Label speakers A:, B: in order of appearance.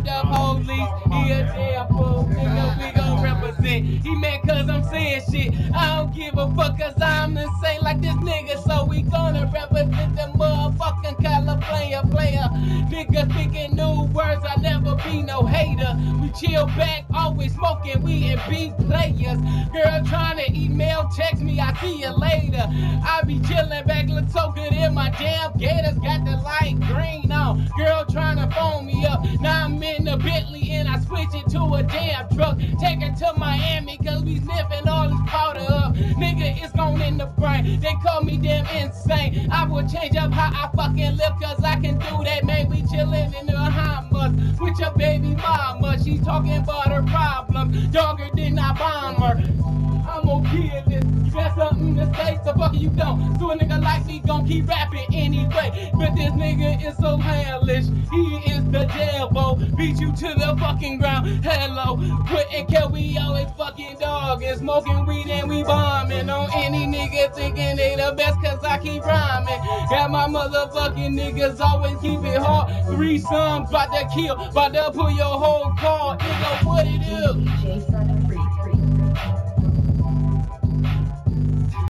A: the police. He a damn fool, nigga, we gon' represent. He mad cause I'm saying shit. I don't give a fuck cause I'm insane like this nigga. So we gonna represent the motherfucking California player. Nigga speaking new words, I never be no hater. We chill back, always smoking, we and be players. Girl trying to email, text me, I see you later. I be chilling back, look so good in my damn gators. Got the light green on. Girl trying to phone me up. Now I'm in the Bentley and I switch it to a damn truck. Take her to Miami cause we sniffing all this powder up. Nigga, it's gone in the brain. They call me damn insane. I will change up how I fucking live cause I can do that. Man, we chillin' in the Bahamas with your baby mama. She's talking about her problems. Dogger than I bomb her. I'm gonna kill this. You got something to say, so fuck you don't. So a nigga like me gon' keep rapping anyway. But this nigga is so hellish. He is the devil. Beat you to the fucking ground. Hello. Wouldn't care, we always fucking dog. And smoking weed and we bombing on any nigga thinking they the best cause I keep rhyming. Got my motherfucking niggas always keep it hard. 3 sons bout to kill, bout to pull your whole car. Nigga, what it is?